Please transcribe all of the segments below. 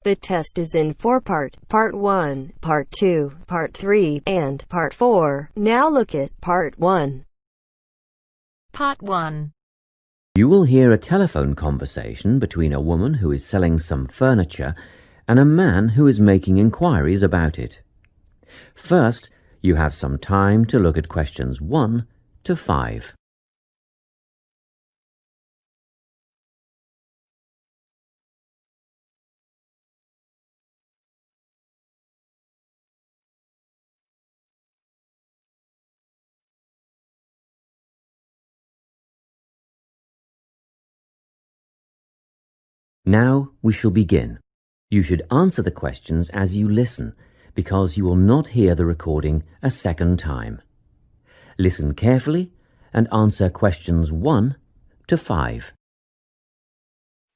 The test is in 4 parts, Part 1, Part 2, Part 3, and Part 4. Now look at Part 1. Part 1. You will hear a telephone conversation between a woman who is selling some furniture and a man who is making inquiries about it. First, you have some time to look at questions 1 to 5. Now we shall begin. You should answer the questions as you listen, because you will not hear the recording a second time. Listen carefully and answer questions 1 to 5.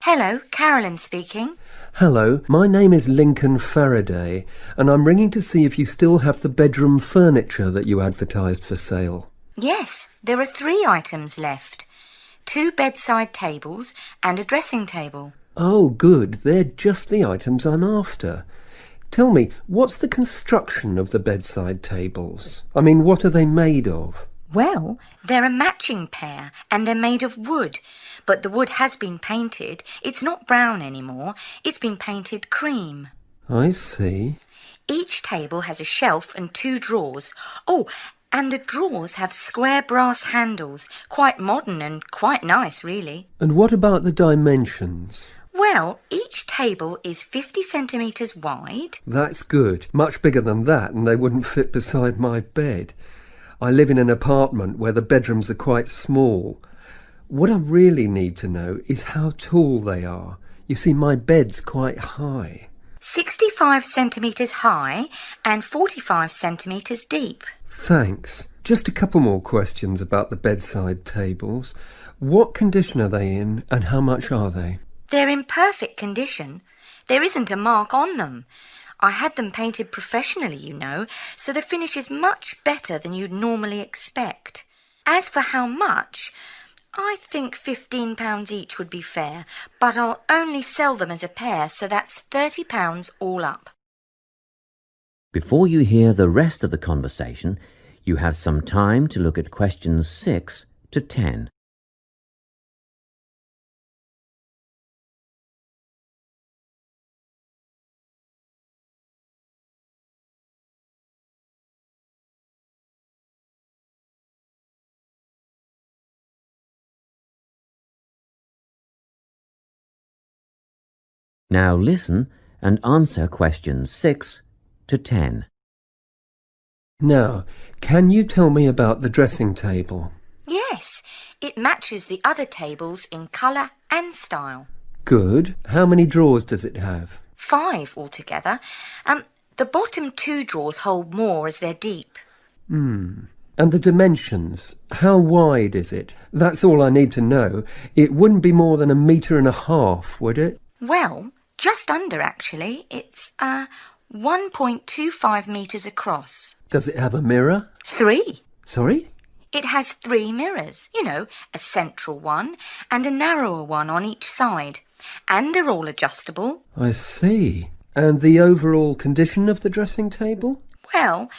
Hello, Carolyn speaking. Hello, my name is Lincoln Faraday, and I'm ringing to see if you still have the bedroom furniture that you advertised for sale. Yes, there are 3 items left. 2 bedside tables and a dressing table. Oh, good. They're just the items I'm after. Tell me, what's the construction of the bedside tables? I mean, what are they made of? Well, they're a matching pair and they're made of wood. But the wood has been painted. It's not brown anymore. It's been painted cream. I see. Each table has a shelf and 2 drawers. Oh, and the drawers have square brass handles. Quite modern and quite nice, really. And what about the dimensions? Well, each table is 50 centimetres wide. That's good. Much bigger than that, and they wouldn't fit beside my bed. I live in an apartment where the bedrooms are quite small. What I really need to know is how tall they are. You see, my bed's quite high. 65 centimetres high and 45 centimetres deep. Thanks. Just a couple more questions about the bedside tables. What condition are they in, and how much are they? They're in perfect condition. There isn't a mark on them. I had them painted professionally, you know, so the finish is much better than you'd normally expect. As for how much, I think £15 each would be fair, but I'll only sell them as a pair, so that's £30 all up. Before you hear the rest of the conversation, you have some time to look at questions 6 to 10. Now listen and answer questions 6 to 10. Now, can you tell me about the dressing table? Yes, it matches the other tables in colour and style. Good. How many drawers does it have? 5 altogether. The bottom 2 drawers hold more as they're deep. And the dimensions? How wide is it? That's all I need to know. It wouldn't be more than 1.5 meters, would it? Well, just under actually. It's 1.25 metres across. Does it have a mirror? 3. Sorry? It has 3 mirrors, you know, a central one and a narrower one on each side. And they're all adjustable. I see. And the overall condition of the dressing table? Well,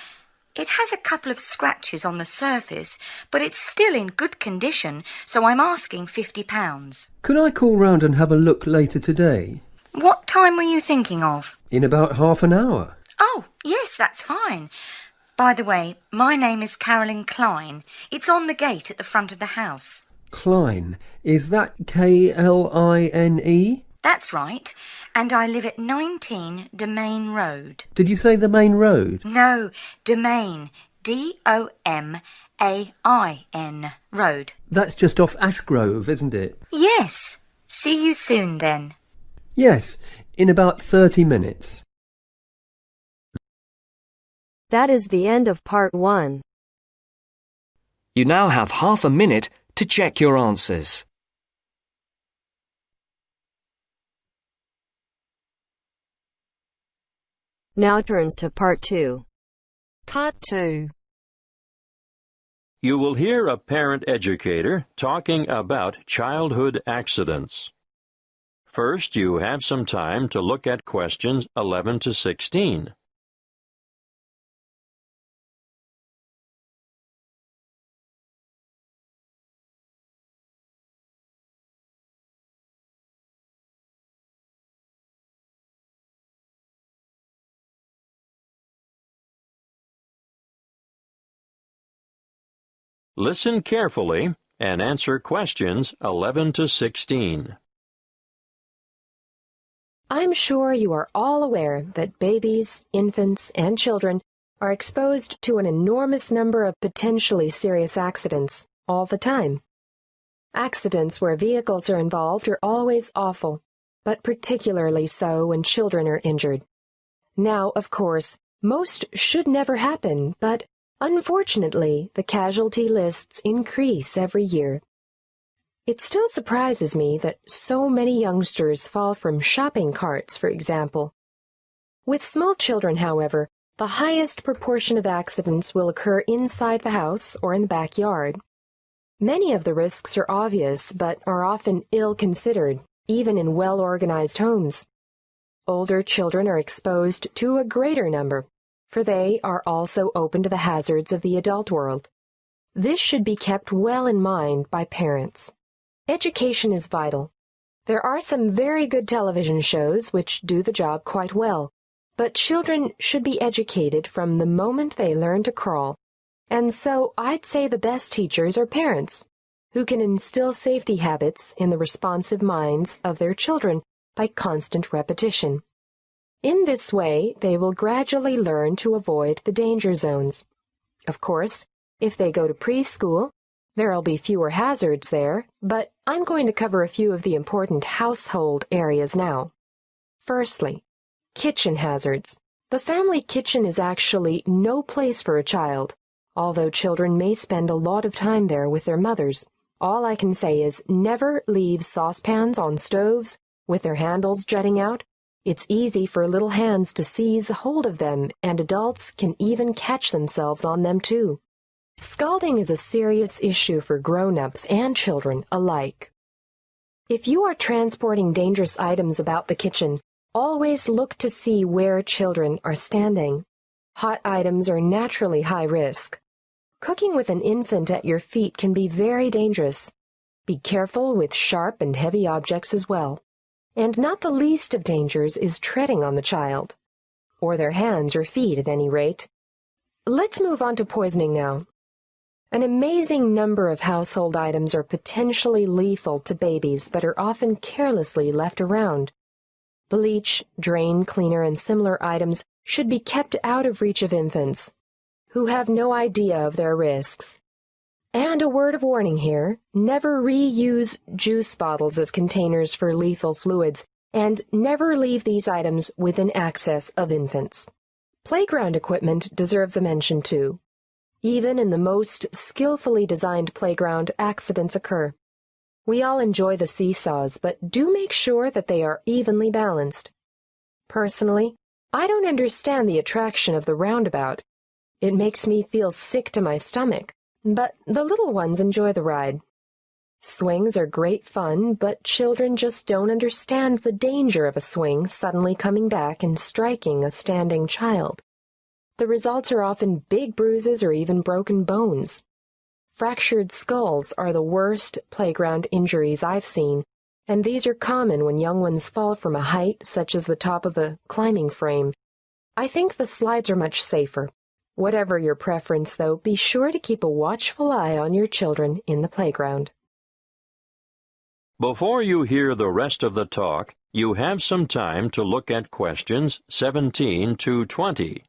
it has a couple of scratches on the surface, but it's still in good condition, so I'm asking £50. Could I call round and have a look later today? What time were you thinking of? In about half an hour. Oh, yes, that's fine. By the way, my name is Carolyn Klein. It's on the gate at the front of the house. Klein. Is that Kline? That's right. And I live at 19 Domain Road. Did you say the main road? No, Domain. Domain Road. That's just off Ashgrove, isn't it? Yes. See you soon then. Yes, in about 30 minutes. That is the end of Part 1. You now have half a minute to check your answers. Now turns to Part 2. Part 2. You will hear a parent educator talking about childhood accidents. First, you have some time to look at questions 11 to 16. Listen carefully and answer questions 11 to 16. I'm sure you are all aware that babies, infants, and children are exposed to an enormous number of potentially serious accidents all the time. Accidents where vehicles are involved are always awful, but particularly so when children are injured. Now, of course, most should never happen, but unfortunately, the casualty lists increase every year. It still surprises me that so many youngsters fall from shopping carts, for example. With small children, however, the highest proportion of accidents will occur inside the house or in the backyard. Many of the risks are obvious, but are often ill-considered, even in well-organized homes. Older children are exposed to a greater number, for they are also open to the hazards of the adult world. This should be kept well in mind by parents. Education is vital. There are some very good television shows which do the job quite well, but children should be educated from the moment they learn to crawl. And so I'd say the best teachers are parents, who can instill safety habits in the responsive minds of their children by constant repetition. In this way, they will gradually learn to avoid the danger zones. Of course, if they go to preschool, there'll be fewer hazards there, but I'm going to cover a few of the important household areas now. Firstly, kitchen hazards. The family kitchen is actually no place for a child, although children may spend a lot of time there with their mothers. All I can say is never leave saucepans on stoves with their handles jutting out. It's easy for little hands to seize hold of them, and adults can even catch themselves on them too. Scalding is a serious issue for grown-ups and children alike. If you are transporting dangerous items about the kitchen, always look to see where children are standing. Hot items are naturally high risk. Cooking with an infant at your feet can be very dangerous. Be careful with sharp and heavy objects as well. And not the least of dangers is treading on the child, or their hands or feet at any rate. Let's move on to poisoning now. An amazing number of household items are potentially lethal to babies but are often carelessly left around. Bleach, drain cleaner, and similar items should be kept out of reach of infants, who have no idea of their risks. And a word of warning here, never reuse juice bottles as containers for lethal fluids, and never leave these items within access of infants. Playground equipment deserves a mention too. Even in the most skillfully designed playground, accidents occur. We all enjoy the seesaws, but do make sure that they are evenly balanced. Personally, I don't understand the attraction of the roundabout. It makes me feel sick to my stomach, but the little ones enjoy the ride. Swings are great fun, but children just don't understand the danger of a swing suddenly coming back and striking a standing child. The results are often big bruises or even broken bones. Fractured skulls are the worst playground injuries I've seen, and these are common when young ones fall from a height such as the top of a climbing frame. I think the slides are much safer. Whatever your preference, though, be sure to keep a watchful eye on your children in the playground. Before you hear the rest of the talk, you have some time to look at questions 17 to 20.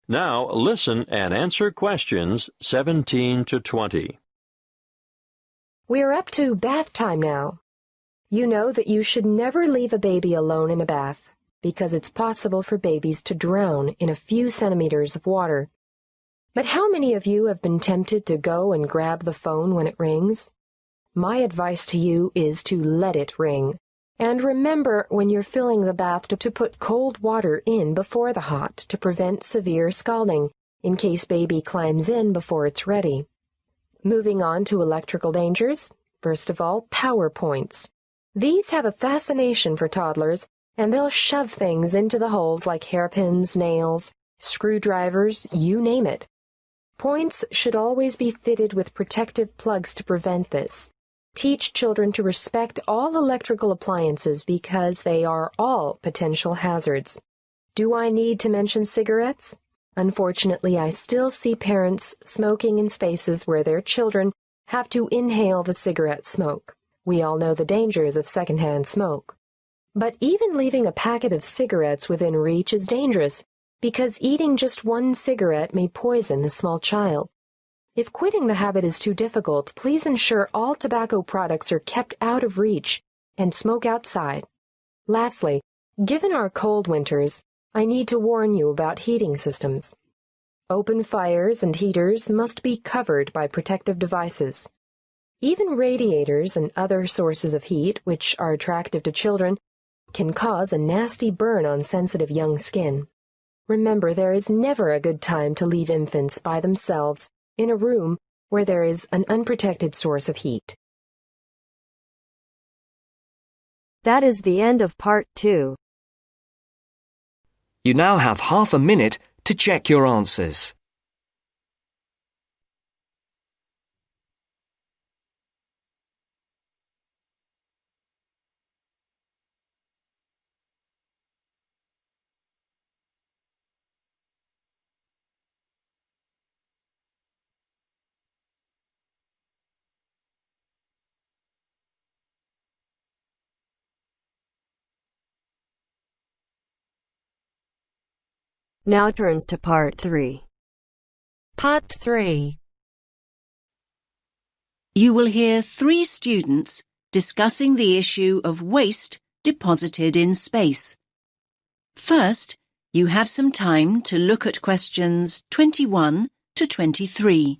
Now listen and answer questions 17 to 20. We're up to bath time now. You know that you should never leave a baby alone in a bath, because it's possible for babies to drown in a few centimeters of water. But how many of you have been tempted to go and grab the phone when it rings? My advice to you is to let it ring. And remember when you're filling the bath to put cold water in before the hot to prevent severe scalding, in case baby climbs in before it's ready. Moving on to electrical dangers, first of all, power points. These have a fascination for toddlers, and they'll shove things into the holes like hairpins, nails, screwdrivers, you name it. Points should always be fitted with protective plugs to prevent this. Teach children to respect all electrical appliances because they are all potential hazards. Do I need to mention cigarettes? Unfortunately, I still see parents smoking in spaces where their children have to inhale the cigarette smoke. We all know the dangers of secondhand smoke. But even leaving a packet of cigarettes within reach is dangerous because eating just one cigarette may poison a small child. If quitting the habit is too difficult, please ensure all tobacco products are kept out of reach and smoke outside. Lastly, given our cold winters, I need to warn you about heating systems. Open fires and heaters must be covered by protective devices. Even radiators and other sources of heat, which are attractive to children, can cause a nasty burn on sensitive young skin. Remember, there is never a good time to leave infants by themselves in a room where there is an unprotected source of heat. That is the end of part 2. You now have half a minute to check your answers. Now turns to part 3. Part 3. You will hear 3 students discussing the issue of waste deposited in space. First, you have some time to look at questions 21 to 23.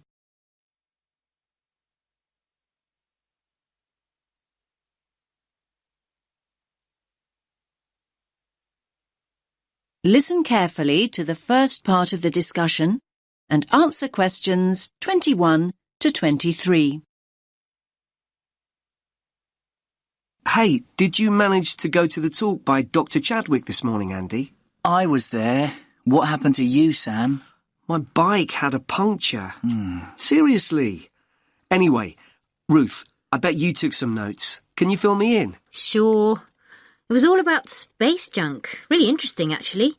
Listen carefully to the first part of the discussion and answer questions 21 to 23. Hey, did you manage to go to the talk by Dr. Chadwick this morning, Andy? I was there. What happened to you, Sam? My bike had a puncture. Seriously. Anyway, Ruth, I bet you took some notes. Can you fill me in? Sure. It was all about space junk. Really interesting, actually.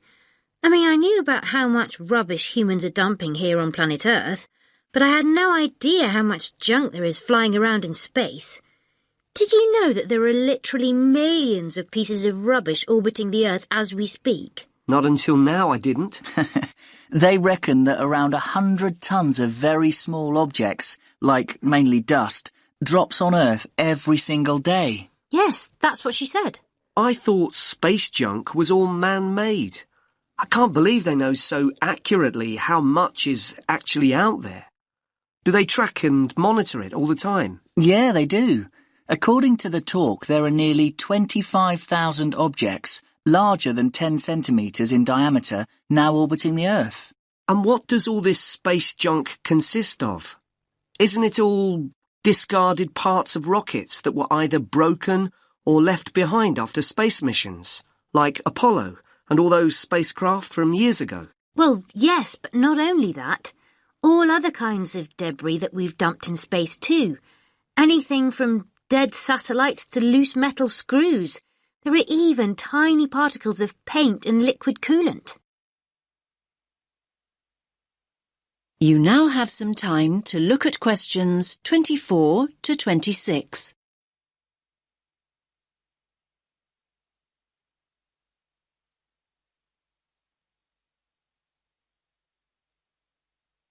I mean, I knew about how much rubbish humans are dumping here on planet Earth, but I had no idea how much junk there is flying around in space. Did you know that there are literally millions of pieces of rubbish orbiting the Earth as we speak? Not until now, I didn't. They reckon that around 100 tons of very small objects, like mainly dust, drops on Earth every single day. Yes, that's what she said. I thought space junk was all man-made. I can't believe they know so accurately how much is actually out there. Do they track and monitor it all the time? Yeah, they do. According to the talk, there are nearly 25,000 objects larger than 10 centimetres in diameter now orbiting the Earth. And what does all this space junk consist of? Isn't it all discarded parts of rockets that were either broken or left behind after space missions, like Apollo and all those spacecraft from years ago? Well, yes, but not only that. All other kinds of debris that we've dumped in space too. Anything from dead satellites to loose metal screws. There are even tiny particles of paint and liquid coolant. You now have some time to look at questions 24 to 26.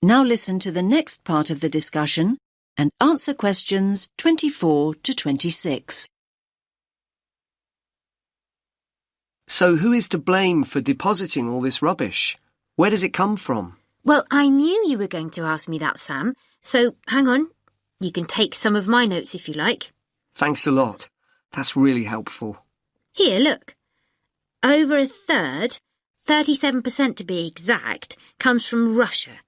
Now listen to the next part of the discussion and answer questions 24 to 26. So who is to blame for depositing all this rubbish? Where does it come from? Well, I knew you were going to ask me that, Sam, so hang on. You can take some of my notes if you like. Thanks a lot. That's really helpful. Here, look. Over a third, 37% to be exact, comes from Russia.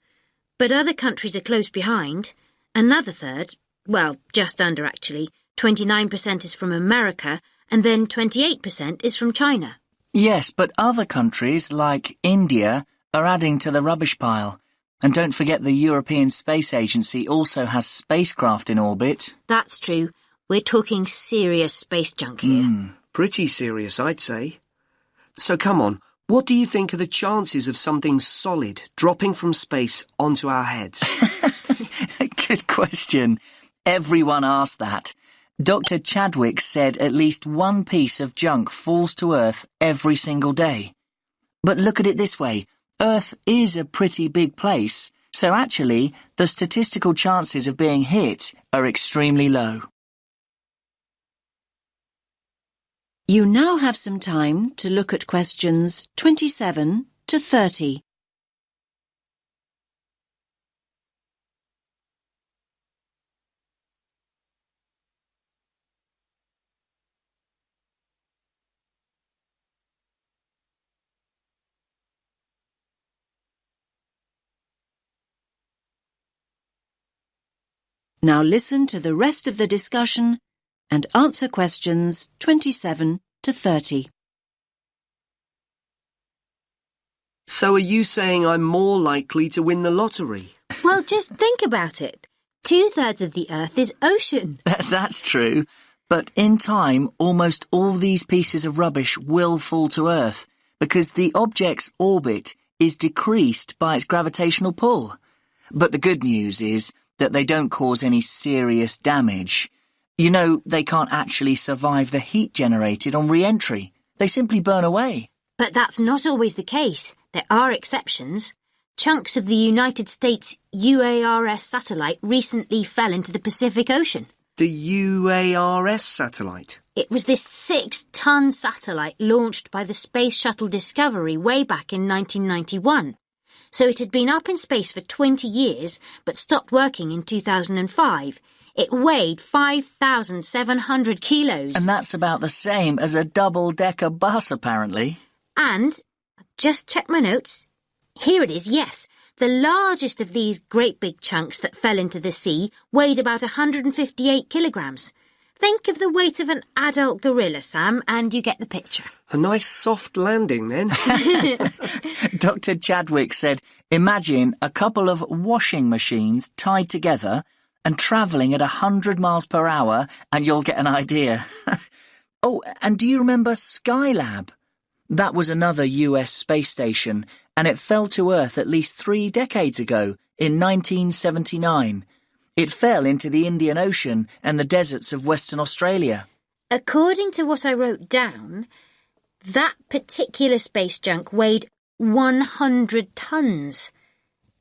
But other countries are close behind. Another third, well, just under actually, 29% is from America, and then 28% is from China. Yes, but other countries, like India, are adding to the rubbish pile. And don't forget the European Space Agency also has spacecraft in orbit. That's true. We're talking serious space junk here. Pretty serious, I'd say. So come on, what do you think are the chances of something solid dropping from space onto our heads? Good question. Everyone asked that. Dr. Chadwick said at least one piece of junk falls to Earth every single day. But look at it this way. Earth is a pretty big place, so actually the statistical chances of being hit are extremely low. You now have some time to look at questions 27 to 30. Now listen to the rest of the discussion and answer questions 27 to 30. So are you saying I'm more likely to win the lottery? Well, just think about it. 2/3 of the Earth is ocean. That's true. But in time, almost all these pieces of rubbish will fall to Earth because the object's orbit is decreased by its gravitational pull. But the good news is that they don't cause any serious damage. You know, they can't actually survive the heat generated on re-entry. They simply burn away. But that's not always the case. There are exceptions. Chunks of the United States UARS satellite recently fell into the Pacific Ocean. The UARS satellite? It was this 6-ton satellite launched by the Space Shuttle Discovery way back in 1991. So it had been up in space for 20 years, but stopped working in 2005. It weighed 5,700 kilos. And that's about the same as a double-decker bus, apparently. And, just check my notes. Here it is, yes. The largest of these great big chunks that fell into the sea weighed about 158 kilograms. Think of the weight of an adult gorilla, Sam, and you get the picture. A nice soft landing, then. Dr. Chadwick said, imagine a couple of washing machines tied together and travelling at 100 miles per hour, and you'll get an idea. Oh, and do you remember Skylab? That was another US space station, and it fell to Earth at least 3 decades ago, in 1979. It fell into the Indian Ocean and the deserts of Western Australia. According to what I wrote down, that particular space junk weighed 100 tons.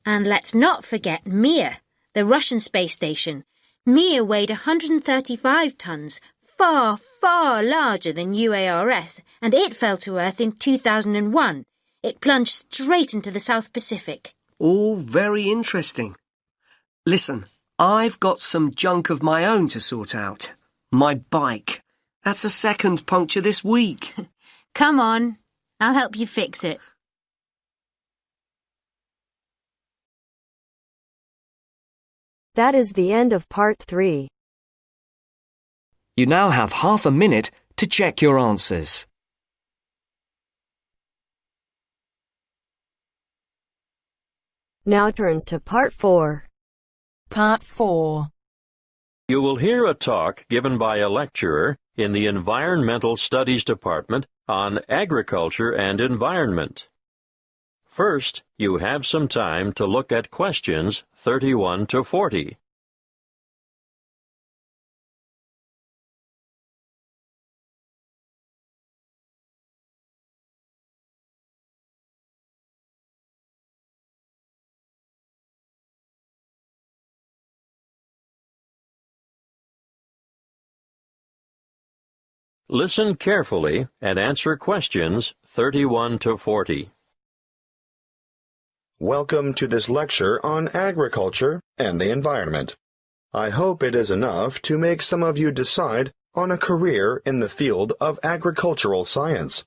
And let's not forget Mir, the Russian space station. Mir weighed 135 tons, far, far larger than UARS, and it fell to Earth in 2001. It plunged straight into the South Pacific. All very interesting. Listen, I've got some junk of my own to sort out. My bike. That's the second puncture this week. Come on, I'll help you fix it. That is the end of part 3. You now have half a minute to check your answers. Now turns to part 4. Part 4. You will hear a talk given by a lecturer in the Environmental Studies Department on agriculture and environment. First, you have some time to look at questions 31 to 40. Listen carefully and answer questions 31 to 40. Welcome to this lecture on agriculture and the environment. I hope it is enough to make some of you decide on a career in the field of agricultural science.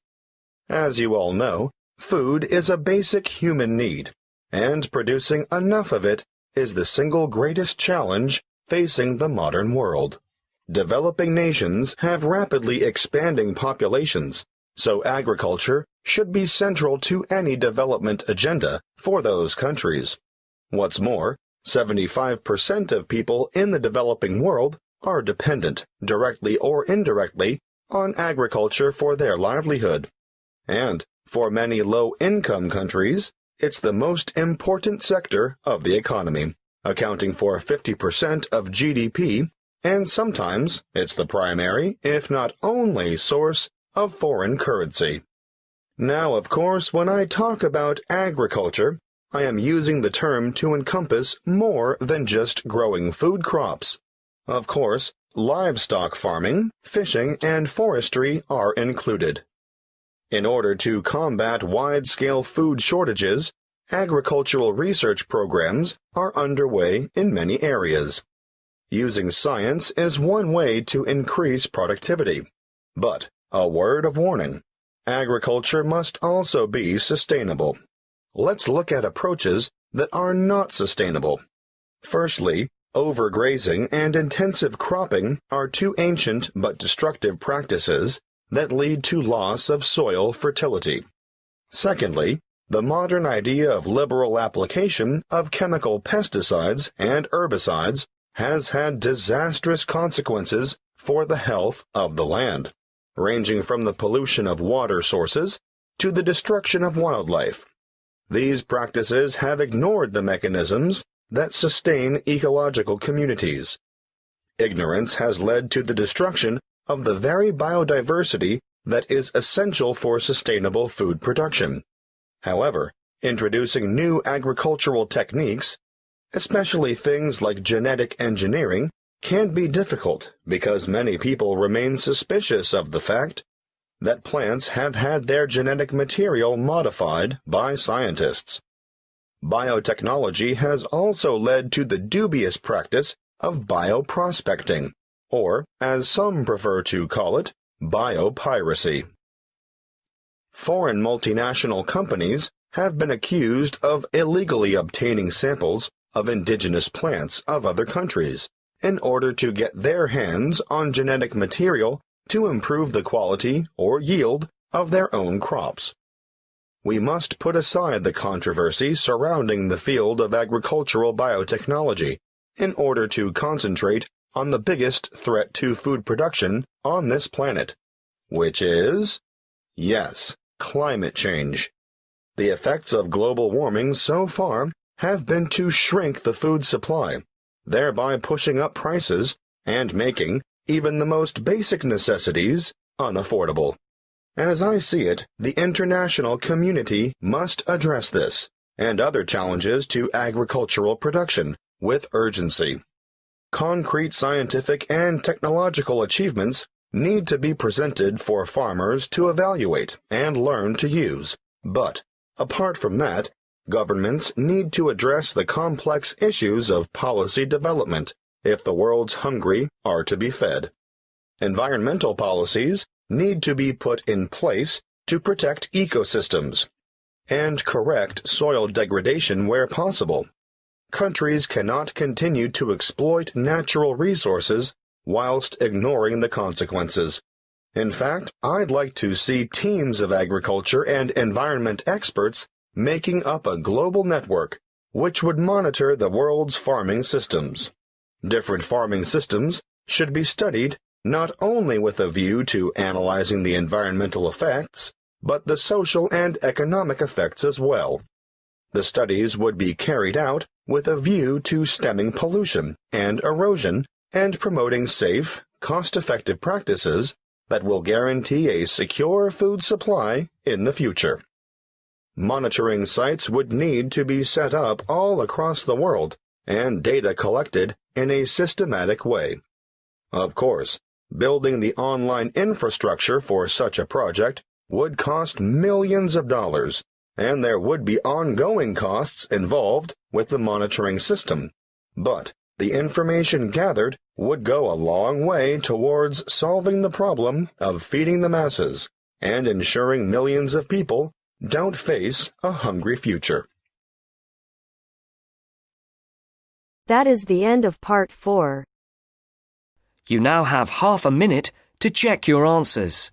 As you all know, food is a basic human need, and producing enough of it is the single greatest challenge facing the modern world. Developing nations have rapidly expanding populations, so agriculture should be central to any development agenda for those countries. What's more, 75% of people in the developing world are dependent, directly or indirectly, on agriculture for their livelihood. And for many low-income countries, it's the most important sector of the economy, accounting for 50% of GDP, and sometimes it's the primary, if not only, source of foreign currency. Now, of course, when I talk about agriculture, I am using the term to encompass more than just growing food crops. Of course, livestock farming, fishing, and forestry are included. In order to combat wide-scale food shortages, agricultural research programs are underway in many areas. Using science is one way to increase productivity. But, a word of warning, agriculture must also be sustainable. Let's look at approaches that are not sustainable. Firstly, overgrazing and intensive cropping are two ancient but destructive practices that lead to loss of soil fertility. Secondly, the modern idea of liberal application of chemical pesticides and herbicides has had disastrous consequences for the health of the land, ranging from the pollution of water sources to the destruction of wildlife. These practices have ignored the mechanisms that sustain ecological communities. Ignorance has led to the destruction of the very biodiversity that is essential for sustainable food production. However, introducing new agricultural techniques, especially things like genetic engineering, can be difficult because many people remain suspicious of the fact that plants have had their genetic material modified by scientists. Biotechnology has also led to the dubious practice of bioprospecting, or, as some prefer to call it, biopiracy. Foreign multinational companies have been accused of illegally obtaining samples of indigenous plants of other countries in order to get their hands on genetic material to improve the quality or yield of their own crops. We must put aside the controversy surrounding the field of agricultural biotechnology in order to concentrate on the biggest threat to food production on this planet, which is, yes, climate change. The effects of global warming so far have been to shrink the food supply, thereby pushing up prices and making even the most basic necessities unaffordable. As I see it, the international community must address this and other challenges to agricultural production with urgency. Concrete scientific and technological achievements need to be presented for farmers to evaluate and learn to use. But, apart from that, governments need to address the complex issues of policy development if the world's hungry are to be fed. Environmental policies need to be put in place to protect ecosystems and correct soil degradation where possible. Countries cannot continue to exploit natural resources whilst ignoring the consequences. In fact, I'd like to see teams of agriculture and environment experts making up a global network which would monitor the world's farming systems. Different farming systems should be studied not only with a view to analyzing the environmental effects, but the social and economic effects as well. The studies would be carried out with a view to stemming pollution and erosion and promoting safe, cost-effective practices that will guarantee a secure food supply in the future. Monitoring sites would need to be set up all across the world and data collected in a systematic way. Of course, building the online infrastructure for such a project would cost millions of dollars, and there would be ongoing costs involved with the monitoring system. But the information gathered would go a long way towards solving the problem of feeding the masses and ensuring millions of people don't face a hungry future. That is the end of part 4. You now have half a minute to check your answers.